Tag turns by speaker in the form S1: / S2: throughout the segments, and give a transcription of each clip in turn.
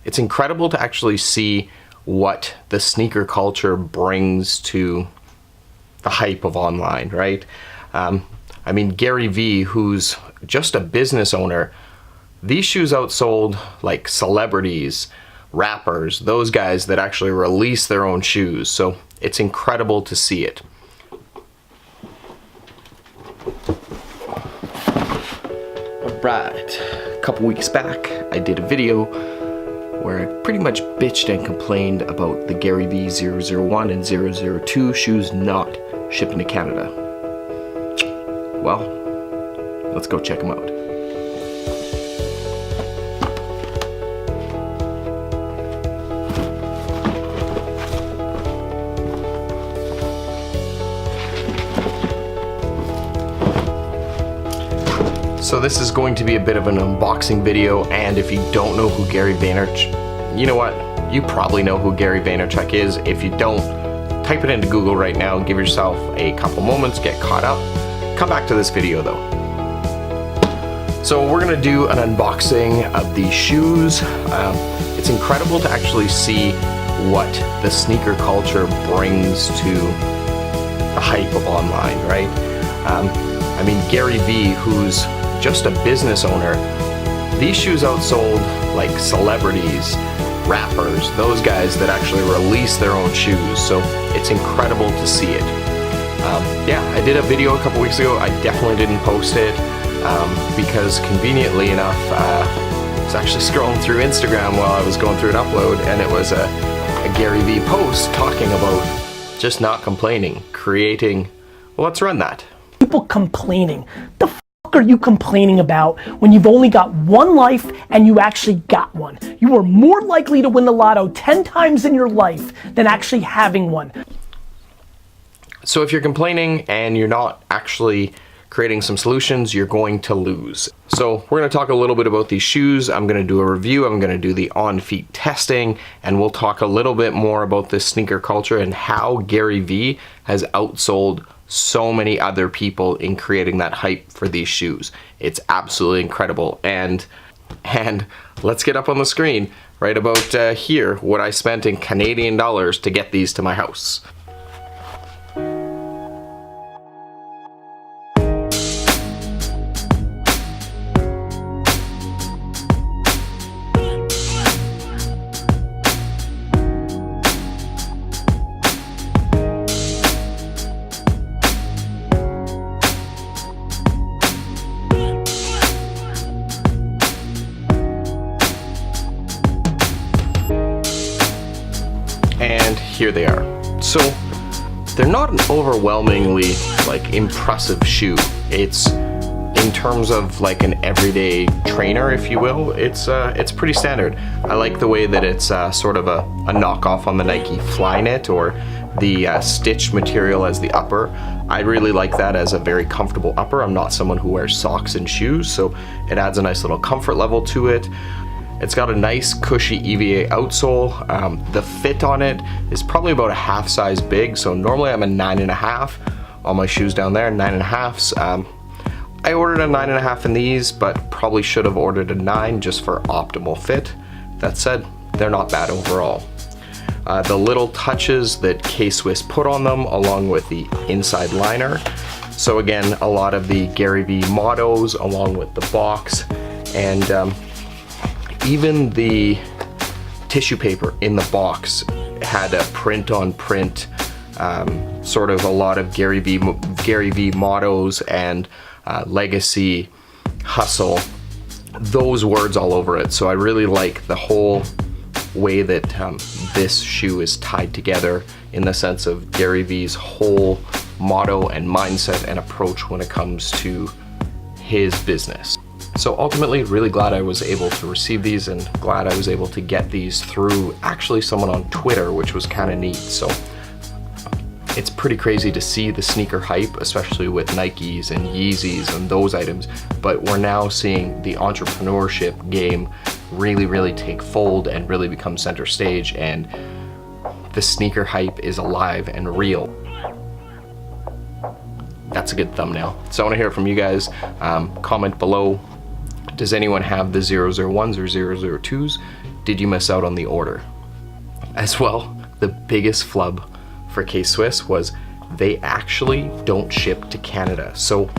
S1: it's incredible to actually see what the sneaker culture brings to the hype of online, right? I mean, GaryVee, who's just a business owner, these shoes outsold like celebrities, rappers, those guys that actually release their own shoes. So it's incredible to see it. Alright, a couple weeks back I did a video where I pretty much bitched and complained about the GaryVee 001 and 002 shoes not shipping to Canada. Well, let's go check them out. So this is going to be a bit of an unboxing video, and if you don't know who Gary Vaynerchuk, you know what? You probably know who Gary Vaynerchuk is. If you don't, type it into Google right now, give yourself a couple moments, get caught up. Come back to this video though. So we're gonna do an unboxing of these shoes. It's incredible to actually see what the sneaker culture brings to the hype of online, right? I mean, GaryVee, who's just a business owner, these shoes outsold like celebrities, rappers, those guys that actually release their own shoes. So it's incredible to see it. Yeah, I did a video a couple weeks ago. I definitely didn't post it because conveniently enough, I was actually scrolling through Instagram while I was going through an upload, and it was a GaryVee post talking about just not complaining, creating. Well, let's run that.
S2: People complaining. The f are you complaining about when you've only got one life and you actually got one? You are more likely to win the lotto 10 times in your life than actually having one.
S1: So if you're complaining and you're not actually creating some solutions, you're going to lose. So we're going to talk a little bit about these shoes. I'm going to do a review. I'm going to do the on-feet testing, and we'll talk a little bit more about this sneaker culture and how GaryVee has outsold so many other people in creating that hype for these shoes. It's absolutely incredible. And let's get up on the screen right about here what I spent in Canadian dollars to get these to my house. And here they are. So they're not an overwhelmingly like impressive shoe. It's in terms of like an everyday trainer, if you will, it's pretty standard. I like the way that it's sort of a knockoff on the Nike Flyknit, or the stitched material as the upper. I really like that as a very comfortable upper. I'm not someone who wears socks and shoes, so it adds a nice little comfort level to it. It's got a nice cushy EVA outsole. The fit on it is probably about a half size big, so normally I'm a 9.5. All my shoes down there, 9.5s. I ordered a 9.5 in these, but probably should have ordered a 9 just for optimal fit. That said, they're not bad overall. The little touches that K-Swiss put on them, along with the inside liner. So again, a lot of the GaryVee mottos along with the box, and even the tissue paper in the box had a print on print, sort of a lot of GaryVee mottos and legacy, hustle, those words all over it. So I really like the whole way that this shoe is tied together, in the sense of GaryVee's whole motto and mindset and approach when it comes to his business. So ultimately, really glad I was able to receive these, and glad I was able to get these through actually someone on Twitter, which was kind of neat. So it's pretty crazy to see the sneaker hype, especially with Nikes and Yeezys and those items, but we're now seeing the entrepreneurship game really take fold and really become center stage, and the sneaker hype is alive and real. That's a good thumbnail. So I want to hear from you guys. Comment below. Does anyone have the 001s or 002s? did you miss out on the order? As well, the biggest flub for K-Swiss was they actually don't ship to Canada. So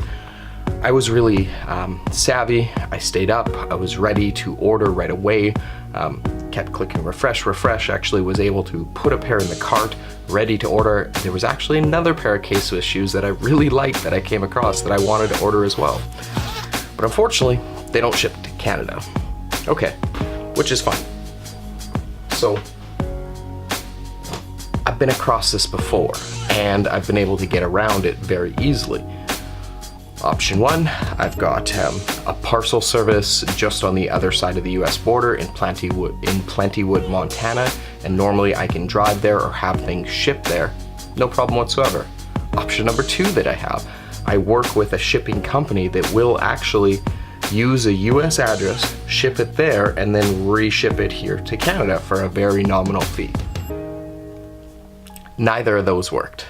S1: I was really savvy. I stayed up. I was ready to order right away. Kept clicking refresh. Actually was able to put a pair in the cart, ready to order. There was actually another pair of K-Swiss shoes that I really liked that I came across that I wanted to order as well. But unfortunately, they don't ship to Canada. Okay, which is fine. So I've been across this before, and I've been able to get around it very easily. Option one, I've got a parcel service just on the other side of the US border in Plentywood, Montana, and normally I can drive there or have things shipped there, no problem whatsoever. Option number two that I have, I work with a shipping company that will actually use a US address, ship it there, and then reship it here to Canada for a very nominal fee. Neither of those worked.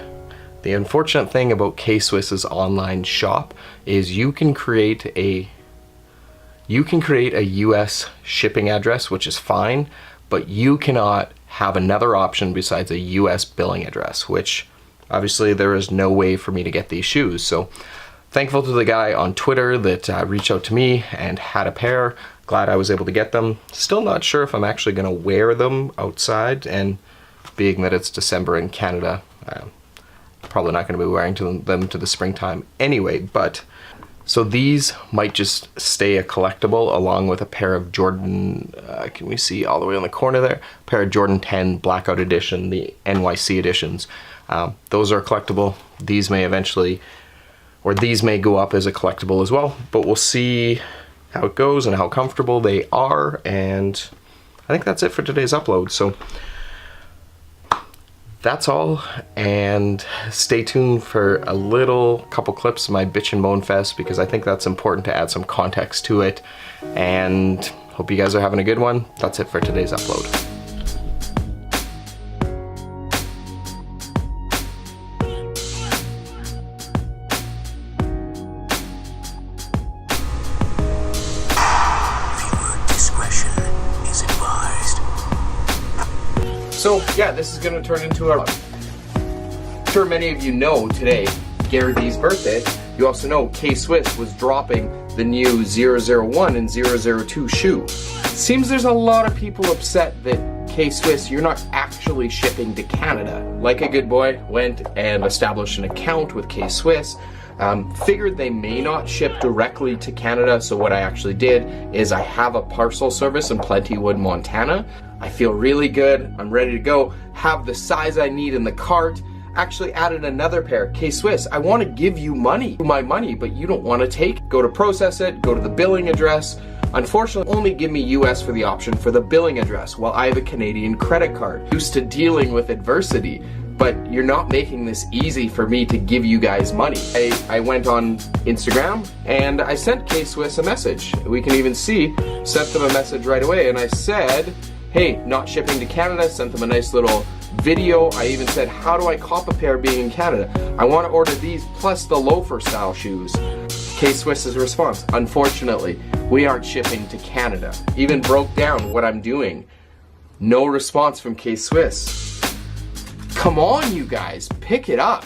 S1: The unfortunate thing about K-Swiss's online shop is you can create a US shipping address, which is fine, but you cannot have another option besides a US billing address, which obviously there is no way for me to get these shoes. So thankful to the guy on Twitter that reached out to me and had a pair. Glad I was able to get them. Still not sure if I'm actually gonna wear them outside, and being that it's December in Canada, probably not going to be wearing them to the springtime anyway. But so these might just stay a collectible along with a pair of Jordan, can we see all the way on the corner there? A pair of Jordan 10 Blackout Edition, the NYC editions. Those are collectible. These may eventually, or these may go up as a collectible as well, but we'll see how it goes and how comfortable they are. And I think that's it for today's upload. So that's all, and stay tuned for a couple clips of my bitch and moan fest, because I think that's important to add some context to it, and hope you guys are having a good one. That's it for today's upload. So yeah, this is going to turn into I'm sure many of you know today, GaryVee's birthday. You also know K-Swiss was dropping the new 001 and 002 shoe. Seems there's a lot of people upset that K-Swiss, you're not actually shipping to Canada. Like a good boy, went and established an account with K-Swiss. Figured they may not ship directly to Canada, so what I actually did is I have a parcel service in Plentywood, Montana. I feel really good, I'm ready to go, have the size I need in the cart. Actually added another pair, K-Swiss, I want to give you my money, but you don't want to take it. Go to process it, go to the billing address. Unfortunately, only give me US for the option for the billing address, while I have a Canadian credit card. Used to dealing with adversity. But you're not making this easy for me to give you guys money. I went on Instagram and I sent K-Swiss a message. We can even see, sent them a message right away, and I said, hey, not shipping to Canada, sent them a nice little video. I even said, how do I cop a pair being in Canada? I want to order these plus the loafer style shoes. K-Swiss's response, unfortunately, we aren't shipping to Canada. Even broke down what I'm doing. No response from K-Swiss. Come on, you guys, pick it up.